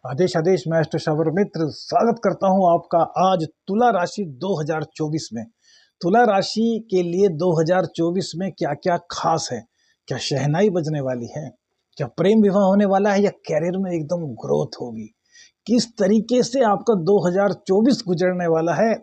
आदेश आदेश मैं श्रवण मित्र स्वागत करता हूं आपका आज तुला राशि 2024 में। तुला राशि के लिए 2024 में क्या क्या खास है? क्या शहनाई बजने वाली है? क्या प्रेम विवाह होने वाला है या कैरियर में एकदम ग्रोथ होगी? किस तरीके से आपका 2024 गुजरने वाला है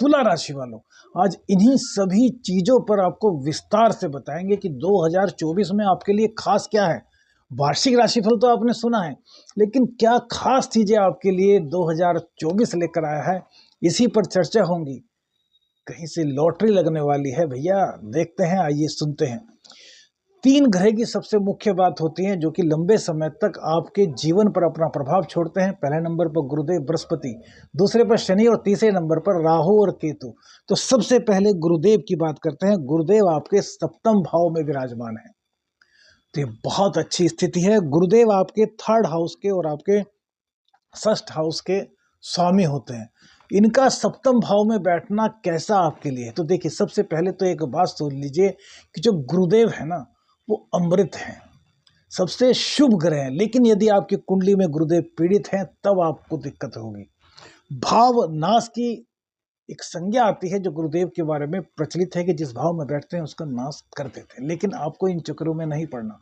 तुला राशि वालों? आज इन्हीं सभी चीजों पर आपको विस्तार से बताएंगे कि 2024 में आपके लिए खास क्या है। वार्षिक राशिफल तो आपने सुना है, लेकिन क्या खास चीजें आपके लिए 2024 लेकर आया है, इसी पर चर्चा होगी। कहीं से लॉटरी लगने वाली है भैया, देखते हैं, आइए सुनते हैं। 3 ग्रह की सबसे मुख्य बात होती है जो कि लंबे समय तक आपके जीवन पर अपना प्रभाव छोड़ते हैं। पहले नंबर पर गुरुदेव बृहस्पति, दूसरे पर शनि और तीसरे नंबर पर राहु और केतु। तो सबसे पहले गुरुदेव की बात करते हैं। गुरुदेव आपके सप्तम भाव में विराजमान है, तो ये बहुत अच्छी स्थिति है। गुरुदेव आपके 3rd हाउस के और आपके 1st हाउस के स्वामी होते हैं। इनका सप्तम भाव में बैठना कैसा आपके लिए है? तो देखिए, सबसे पहले तो एक बात सोच लीजिए कि जो गुरुदेव है ना, वो अमृत है, सबसे शुभ ग्रह है। लेकिन यदि आपकी कुंडली में गुरुदेव पीड़ित हैं, तब आपको दिक्कत होगी। भाव नाश की एक संज्ञा आती है जो गुरुदेव के बारे में प्रचलित है कि जिस भाव में बैठते हैं उसका नाश कर देते हैं। लेकिन आपको इन चक्रों में नहीं पड़ना।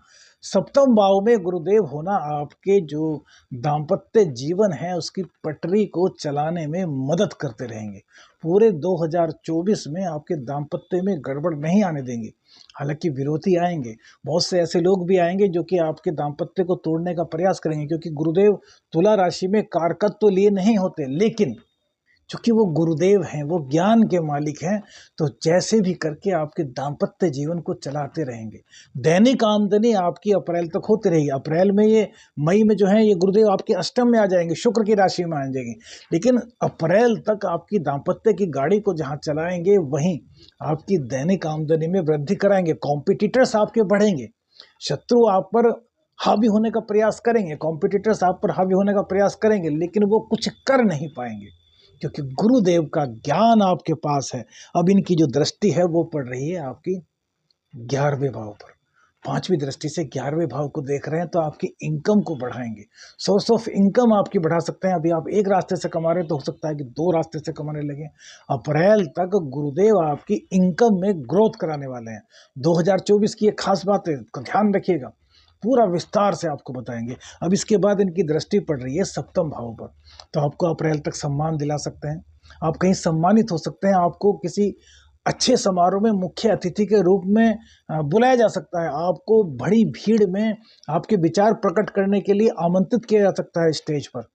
सप्तम भाव में गुरुदेव होना आपके जो दाम्पत्य जीवन है उसकी पटरी को चलाने में मदद करते रहेंगे। पूरे 2024 में आपके दाम्पत्य में गड़बड़ नहीं आने देंगे। हालांकि विरोधी आएंगे, बहुत से ऐसे लोग भी आएंगे जो कि आपके दाम्पत्य को तोड़ने का प्रयास करेंगे, क्योंकि गुरुदेव तुला राशि में कारकत्व तो लिए नहीं होते, लेकिन चूंकि वो गुरुदेव हैं, वो ज्ञान के मालिक हैं, तो जैसे भी करके आपके दाम्पत्य जीवन को चलाते रहेंगे। दैनिक आमदनी आपकी अप्रैल तक होती रहेगी। अप्रैल में ये मई में जो है ये गुरुदेव आपके अष्टम में आ जाएंगे, शुक्र की राशि में आ जाएंगे। लेकिन अप्रैल तक आपकी दाम्पत्य की गाड़ी को जहाँ चलाएंगे वहीं आपकी दैनिक आमदनी में वृद्धि कराएंगे। कॉम्पिटिटर्स आपके बढ़ेंगे, शत्रु आप पर हावी होने का प्रयास करेंगे, कॉम्पिटिटर्स आप पर हावी होने का प्रयास करेंगे, लेकिन वो कुछ कर नहीं पाएंगे, क्योंकि गुरुदेव का ज्ञान आपके पास है। अब इनकी जो दृष्टि है वो पड़ रही है आपकी 11वें भाव पर। 5वीं दृष्टि से 11वें भाव को देख रहे हैं, तो आपकी इनकम को बढ़ाएंगे। सोर्स ऑफ इनकम आपकी बढ़ा सकते हैं। अभी आप एक रास्ते से कमा रहे हैं, तो हो सकता है कि 2 रास्ते से कमाने लगे। अप्रैल तक गुरुदेव आपकी इनकम में ग्रोथ कराने वाले हैं। 2024 की एक खास बात है, तो ध्यान रखिएगा, पूरा विस्तार से आपको बताएंगे। अब इसके बाद इनकी दृष्टि पड़ रही है सप्तम भाव पर, तो आपको अप्रैल तक सम्मान दिला सकते हैं। आप कहीं सम्मानित हो सकते हैं, आपको किसी अच्छे समारोह में मुख्य अतिथि के रूप में बुलाया जा सकता है। आपको बड़ी भीड़ में आपके विचार प्रकट करने के लिए आमंत्रित किया जा सकता है स्टेज पर।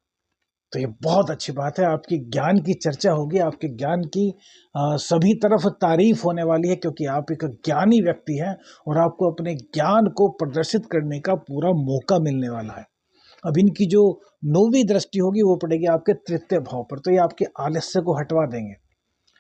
तो ये बहुत अच्छी बात है, आपकी ज्ञान की चर्चा होगी, आपके ज्ञान की सभी तरफ तारीफ होने वाली है, क्योंकि आप एक ज्ञानी व्यक्ति हैं और आपको अपने ज्ञान को प्रदर्शित करने का पूरा मौका मिलने वाला है। अब इनकी जो 9वीं दृष्टि होगी वो पड़ेगी आपके 3य भाव पर, तो ये आपके आलस्य को हटवा देंगे,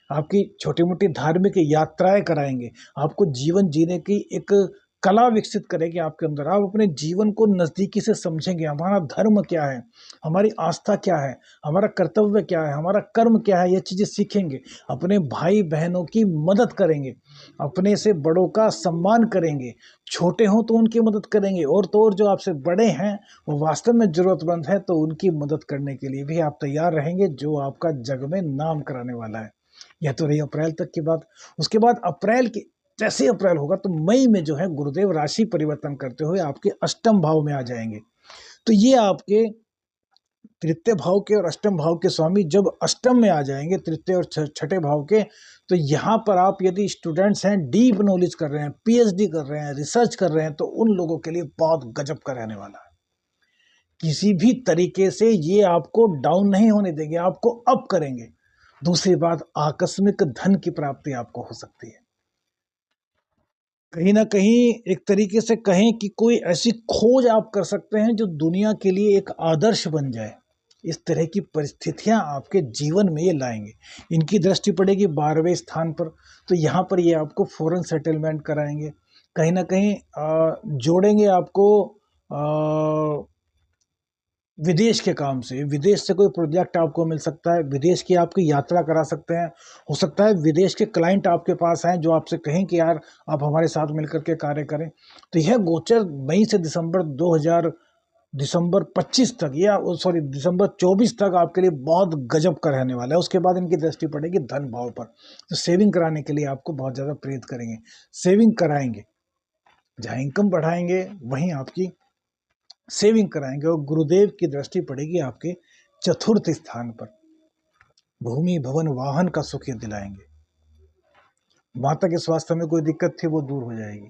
आपकी छोटी मोटी धार्मिक यात्राएं कराएंगे, आपको जीवन जीने की एक कला विकसित करेगी आपके अंदर। आप अपने जीवन को नज़दीकी से समझेंगे, हमारा धर्म क्या है, हमारी आस्था क्या है, हमारा कर्तव्य क्या है, हमारा कर्म क्या है, ये चीज़ें सीखेंगे। अपने भाई बहनों की मदद करेंगे, अपने से बड़ों का सम्मान करेंगे, छोटे हों तो उनकी मदद करेंगे, और तो और जो आपसे बड़े हैं वो वास्तव में ज़रूरतमंद है, तो उनकी मदद करने के लिए भी आप तैयार रहेंगे, जो आपका जग में नाम कराने वाला है। यह तो रही अप्रैल तक की बात। उसके बाद अप्रैल की जैसे अप्रैल होगा तो मई में जो है गुरुदेव राशि परिवर्तन करते हुए आपके अष्टम भाव में आ जाएंगे। तो ये आपके 3य भाव के और अष्टम भाव के स्वामी जब अष्टम में आ जाएंगे, 3य और 6ठे भाव के, तो यहाँ पर आप यदि स्टूडेंट्स हैं, डीप नॉलेज कर रहे हैं, पीएचडी कर रहे हैं, रिसर्च कर रहे हैं, तो उन लोगों के लिए बहुत गजब का रहने वाला है। किसी भी तरीके से ये आपको डाउन नहीं होने देंगे, आपको अप करेंगे। दूसरी बात, आकस्मिक धन की प्राप्ति आपको हो सकती है। कहीं ना कहीं एक तरीके से कहें कि कोई ऐसी खोज आप कर सकते हैं जो दुनिया के लिए एक आदर्श बन जाए। इस तरह की परिस्थितियां आपके जीवन में ये लाएंगे। इनकी दृष्टि पड़ेगी 12वें स्थान पर, तो यहाँ पर ये आपको फॉरेन सेटलमेंट कराएंगे, कहीं ना कहीं जोड़ेंगे आपको विदेश के काम से। विदेश से कोई प्रोजेक्ट आपको मिल सकता है, विदेश की आपकी यात्रा करा सकते हैं। हो सकता है विदेश के क्लाइंट आपके पास हैं जो आपसे कहें कि यार आप हमारे साथ मिलकर के कार्य करें। तो यह गोचर मई से दिसंबर दिसंबर 25 तक या सॉरी दिसंबर 24 तक आपके लिए बहुत गजब का रहने वाला है। उसके बाद इनकी दृष्टि पड़ेगी धन भाव पर, तो सेविंग कराने के लिए आपको बहुत ज़्यादा प्रेरित करेंगे, सेविंग कराएंगे। जहाँ इनकम बढ़ाएंगे वहीं आपकी सेविंग कराएंगे। और गुरुदेव की दृष्टि पड़ेगी आपके चतुर्थ स्थान पर। भूमि भवन वाहन का सुख ये दिलाएंगे। माता के स्वास्थ्य में कोई दिक्कत थी वो दूर हो जाएगी,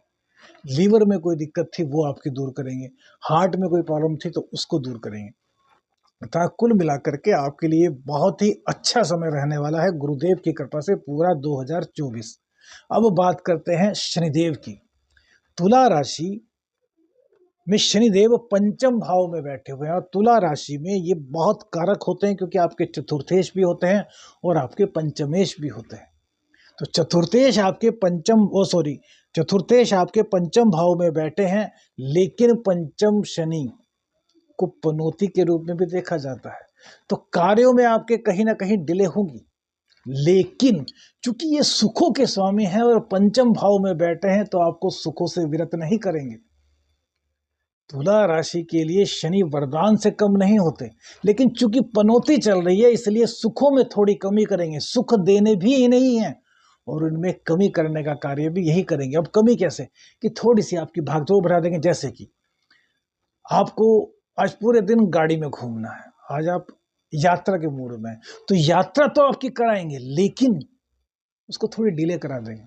लीवर में कोई दिक्कत थी वो आपकी दूर करेंगे, हार्ट में कोई प्रॉब्लम थी तो उसको दूर करेंगे। अतः कुल मिलाकर के आपके लिए बहुत ही अच्छा समय रहने वाला है गुरुदेव की कृपा से पूरा 2024। अब बात करते हैं शनिदेव की। तुला राशि में शनिदेव पंचम भाव में बैठे हुए हैं, और तुला राशि में ये बहुत कारक होते हैं क्योंकि आपके चतुर्थेश भी होते हैं और आपके पंचमेश भी होते हैं। तो चतुर्थेश आपके चतुर्थेश आपके पंचम भाव में बैठे हैं, लेकिन पंचम शनि को पनौती के रूप में भी देखा जाता है। तो कार्यों में आपके कहीं ना कहीं डिले होगी, लेकिन चूंकि ये सुखों के स्वामी हैं और पंचम भाव में बैठे हैं तो आपको सुखों से विरत नहीं करेंगे। तुला राशि के लिए शनि वरदान से कम नहीं होते, लेकिन चूंकि पनौती चल रही है इसलिए सुखों में थोड़ी कमी करेंगे। सुख देने भी ही नहीं है और उनमें कमी करने का कार्य भी यही करेंगे। अब कमी कैसे, कि थोड़ी सी आपकी भागदौड़ बढ़ा देंगे। जैसे कि आपको आज पूरे दिन गाड़ी में घूमना है, आज आप यात्रा के मूड में, तो यात्रा तो आपकी कराएंगे लेकिन उसको थोड़ी डिले करा देंगे।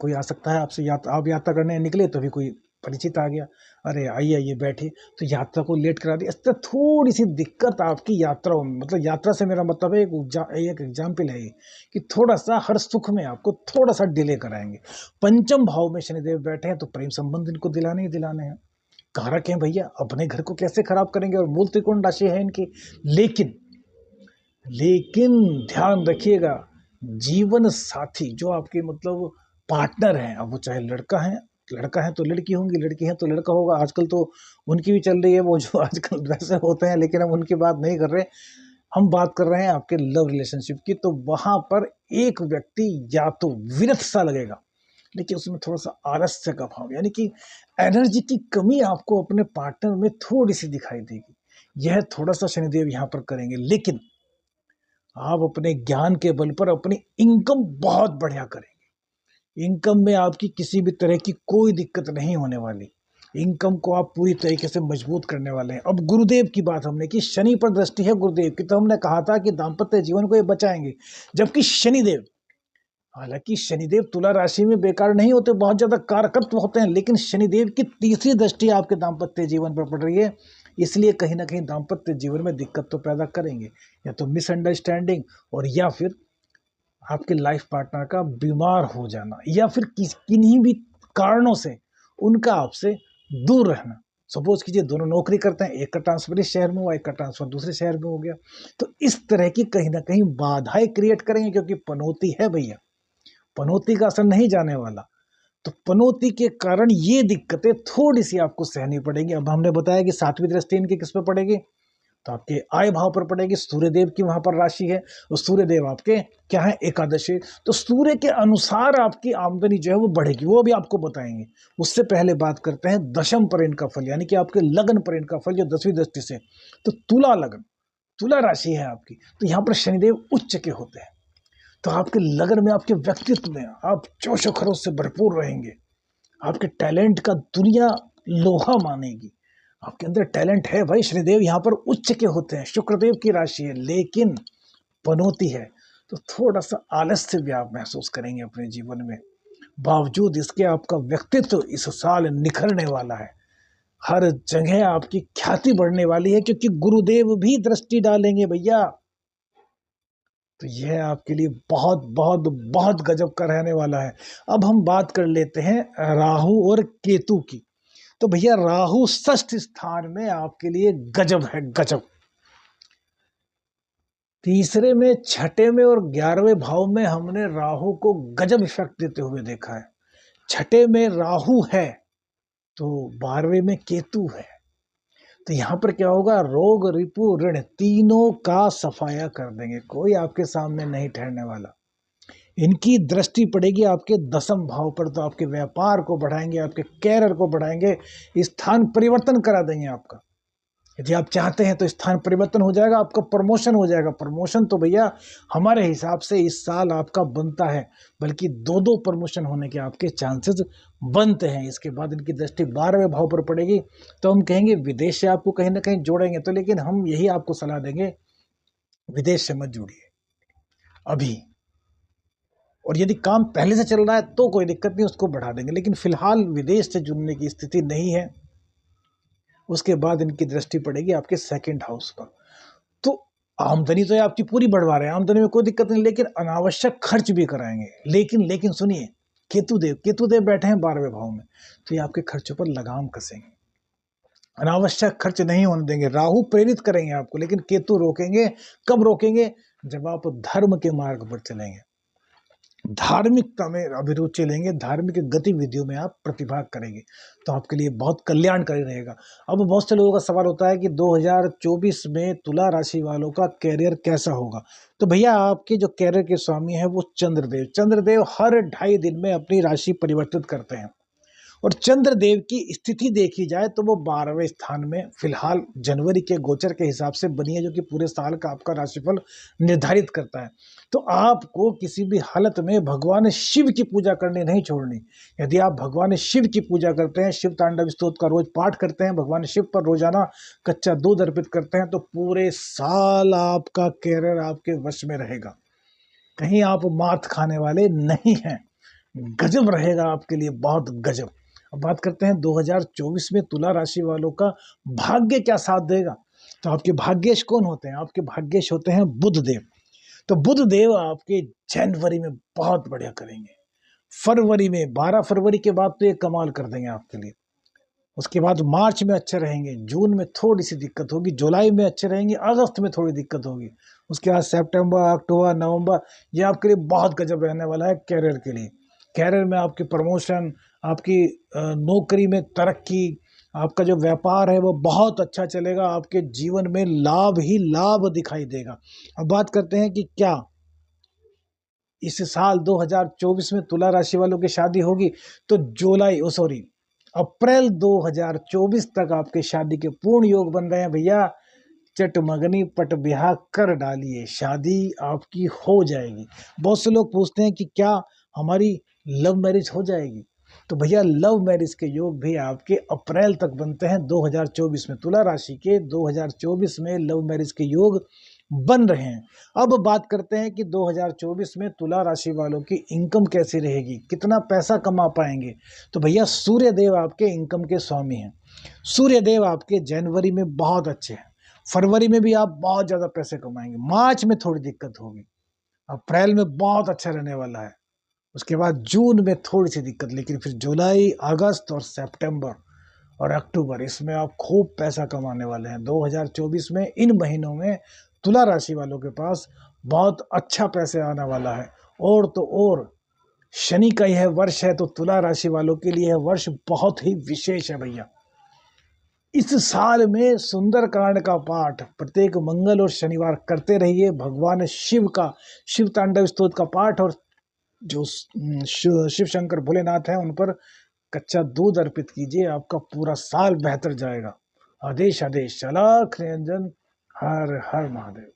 कोई आ सकता है आपसे आप यात्रा करने निकले तो भी कोई परिचित आ गया, अरे आइए आइए बैठिए, तो यात्रा को लेट करा दी। इस तरह थोड़ी सी दिक्कत आपकी यात्राओं में, मतलब यात्रा से मेरा मतलब है एक एग्जाम्पल है कि थोड़ा सा हर सुख में आपको थोड़ा सा डिले कराएंगे। पंचम भाव में शनिदेव बैठे हैं तो प्रेम संबंध इनको दिलाने ही दिलाने हैं। कारक हैं भैया, अपने घर को कैसे खराब करेंगे, और मूल त्रिकोण राशि है इनकी। लेकिन ध्यान रखिएगा, जीवन साथी जो आपके मतलब पार्टनर हैं, अब वो चाहे लड़का है तो लड़की होंगी, लड़की है तो लड़का होगा। आजकल तो उनकी भी चल रही है वो जो आजकल वैसे होते हैं, लेकिन हम उनकी बात नहीं कर रहे, हम बात कर रहे हैं आपके लव रिलेशनशिप की। तो वहां पर एक व्यक्ति या तो विरत सा लगेगा, लेकिन उसमें थोड़ा सा आलस्य का भाव, यानी कि एनर्जी की कमी आपको अपने पार्टनर में थोड़ी सी दिखाई देगी। यह थोड़ा सा शनिदेव यहाँ पर करेंगे, लेकिन आप अपने ज्ञान के बल पर अपनी इनकम बहुत बढ़िया करेंगे। इनकम में आपकी किसी भी तरह की कोई दिक्कत नहीं होने वाली। इनकम को आप पूरी तरीके से मजबूत करने वाले हैं। अब गुरुदेव की बात हमने की, शनि पर दृष्टि है गुरुदेव की, तो हमने कहा था कि दाम्पत्य जीवन को ये बचाएंगे। जबकि शनिदेव, हालांकि शनिदेव तुला राशि में बेकार नहीं होते, बहुत ज्यादा कारकत्व होते हैं, लेकिन शनिदेव की तीसरी दृष्टि आपके दाम्पत्य जीवन पर पड़ रही है, इसलिए कहीं ना कहीं दाम्पत्य जीवन में दिक्कत तो पैदा करेंगे, या तो मिसअंडरस्टैंडिंग, और या फिर आपके लाइफ पार्टनर का बीमार हो जाना, या फिर किन्हीं भी कारणों से उनका आपसे दूर रहना। सपोज कीजिए दोनों नौकरी करते हैं, एक का ट्रांसफर इस शहर में हुआ, एक का ट्रांसफर दूसरे शहर में हो गया, तो इस तरह की कहीं ना कहीं बाधाएं क्रिएट करेंगे, क्योंकि पनौती है भैया, पनौती का असर नहीं जाने वाला। तो पनौती के कारण ये दिक्कतें थोड़ी सी आपको सहनी पड़ेगी। अब हमने बताया कि सातवीं दृष्टि इनकी किस पर पड़ेगी, तो आपके आय भाव पर पड़ेगी। सूर्यदेव की वहां पर राशि है, और सूर्यदेव आपके क्या है, एकादशी। तो सूर्य के अनुसार आपकी आमदनी जो है वो बढ़ेगी, वो भी आपको बताएंगे। उससे पहले बात करते हैं दशम पर इनका फल, यानी कि आपके लगन पर इनका फल, जो 10वीं दृष्टि से। तो तुला लगन, तुला राशि है आपकी, तो यहाँ पर शनिदेव उच्च के होते हैं, तो आपके लगन में, आपके व्यक्तित्व में आप जोश खरोश से भरपूर रहेंगे। आपके टैलेंट का दुनिया लोहा मानेगी। आपके अंदर टैलेंट है भाई। शनिदेव यहाँ पर उच्च के होते हैं, शुक्रदेव की राशि है, लेकिन पनौती है, तो थोड़ा सा आलस्य भी आप महसूस करेंगे अपने जीवन में। बावजूद इसके आपका व्यक्तित्व इस साल निखरने वाला है। हर जगह आपकी ख्याति बढ़ने वाली है, क्योंकि गुरुदेव भी दृष्टि डालेंगे भैया। तो यह आपके लिए बहुत बहुत बहुत गजब का रहने वाला है। अब हम बात कर लेते हैं राहु और केतु की। तो भैया राहु षष्ठ स्थान में आपके लिए गजब है, गजब। तीसरे में, छठे में और 11वें भाव में हमने राहु को गजब इफेक्ट देते हुए देखा है। छठे में राहु है तो 12वें में केतु है, तो यहाँ पर क्या होगा, रोग रिपु ऋण तीनों का सफाया कर देंगे, कोई आपके सामने नहीं ठहरने वाला। इनकी दृष्टि पड़ेगी आपके दसम भाव पर, तो आपके व्यापार को बढ़ाएंगे, आपके कैरियर को बढ़ाएंगे, स्थान परिवर्तन करा देंगे आपका। यदि आप चाहते हैं तो स्थान परिवर्तन हो जाएगा, आपका प्रमोशन हो जाएगा। प्रमोशन तो भैया हमारे हिसाब से इस साल आपका बनता है, बल्कि 2-2 प्रमोशन होने के आपके चांसेस बनते हैं। इसके बाद इनकी दृष्टि 12वें भाव पर पड़ेगी, तो हम कहेंगे विदेश से आपको कहीं ना कहीं जोड़ेंगे, तो लेकिन हम यही आपको सलाह देंगे, विदेश से मत जुड़िए अभी। और यदि काम पहले से चल रहा है तो कोई दिक्कत नहीं, उसको बढ़ा देंगे, लेकिन फिलहाल विदेश से जुड़ने की स्थिति नहीं है। उसके बाद इनकी दृष्टि पड़ेगी आपके सेकंड हाउस पर। तो आमदनी तो ये आपकी पूरी बढ़वा रहे हैं, आमदनी में कोई दिक्कत नहीं, लेकिन अनावश्यक खर्च भी कराएंगे। लेकिन सुनिए, केतुदेव बैठे हैं 12वें भाव में, तो ये आपके खर्चों पर लगाम कसेंगे, अनावश्यक खर्च नहीं होने देंगे। राहु प्रेरित करेंगे आपको, लेकिन केतु रोकेंगे। कब रोकेंगे? जब आप धर्म के मार्ग पर चलेंगे, धार्मिकता में अभिरुचि लेंगे, धार्मिक गतिविधियों में आप प्रतिभाग करेंगे, तो आपके लिए बहुत कल्याणकारी रहेगा। अब बहुत से लोगों का सवाल होता है कि 2024 में तुला राशि वालों का कैरियर कैसा होगा। तो भैया आपके जो कैरियर के स्वामी हैं वो चंद्रदेव हर 2.5 दिन में अपनी राशि परिवर्तित करते हैं, और चंद्रदेव की स्थिति देखी जाए तो वो 12वें स्थान में फिलहाल जनवरी के गोचर के हिसाब से बनी है, जो कि पूरे साल का आपका राशिफल निर्धारित करता है। तो आपको किसी भी हालत में भगवान शिव की पूजा करनी नहीं छोड़नी। यदि आप भगवान शिव की पूजा करते हैं, शिव तांडव स्तोत्र का रोज पाठ करते हैं, भगवान शिव पर रोजाना कच्चा दूध अर्पित करते हैं, तो पूरे साल आपका कैरियर आपके वश में रहेगा। कहीं आप मात खाने वाले नहीं हैं, गजब रहेगा आपके लिए, बहुत गजब। अब बात करते हैं 2024 में तुला राशि वालों का भाग्य क्या साथ देगा। तो आपके भाग्येश कौन होते हैं? आपके भाग्येश होते हैं बुध देव। तो बुध देव आपके जनवरी में बहुत बढ़िया करेंगे, फरवरी में 12 फरवरी के बाद तो ये कमाल कर देंगे आपके लिए। उसके बाद मार्च में अच्छे रहेंगे, जून में थोड़ी सी दिक्कत होगी, जुलाई में अच्छे रहेंगे, अगस्त में थोड़ी दिक्कत होगी। उसके बाद सितंबर, अक्टूबर, नवंबर, ये आपके लिए बहुत गजब रहने वाला है कैरियर के लिए। कैरियर में आपकी प्रमोशन, आपकी नौकरी में तरक्की, आपका जो व्यापार है वो बहुत अच्छा चलेगा, आपके जीवन में लाभ ही लाभ दिखाई देगा। अब बात करते हैं कि क्या इस साल 2024 में तुला राशि वालों की शादी होगी। तो अप्रैल 2024 तक आपके शादी के पूर्ण योग बन रहे हैं भैया। चटमगनी पट ब्याह कर डालिए, शादी आपकी हो जाएगी। बहुत से लोग पूछते हैं कि क्या हमारी लव मैरिज हो जाएगी। तो भैया लव मैरिज के योग भी आपके अप्रैल तक बनते हैं 2024 में। तुला राशि के 2024 में लव मैरिज के योग बन रहे हैं। अब बात करते हैं कि 2024 में तुला राशि वालों की इनकम कैसी रहेगी, कितना पैसा कमा पाएंगे। तो भैया सूर्य देव आपके इनकम के स्वामी हैं। सूर्य देव आपके जनवरी में बहुत अच्छे हैं, फरवरी में भी आप बहुत ज़्यादा पैसे कमाएंगे, मार्च में थोड़ी दिक्कत होगी, अप्रैल में बहुत अच्छा रहने वाला है, उसके बाद जून में थोड़ी सी दिक्कत, लेकिन फिर जुलाई, अगस्त और सितंबर और अक्टूबर इसमें आप खूब पैसा कमाने वाले हैं। 2024 में इन महीनों में तुला राशि वालों के पास बहुत अच्छा पैसे आने वाला है। और तो और शनि का यह वर्ष है, तो तुला राशि वालों के लिए यह वर्ष बहुत ही विशेष है भैया। इस साल में सुंदर कांड का पाठ प्रत्येक मंगल और शनिवार करते रहिए। भगवान शिव का शिव तांडव स्तोत्र का पाठ, और जो शिव शंकर भोलेनाथ हैं उन पर कच्चा दूध अर्पित कीजिए, आपका पूरा साल बेहतर जाएगा। आदेश आदेश, अलख निरंजन, हर हर महादेव।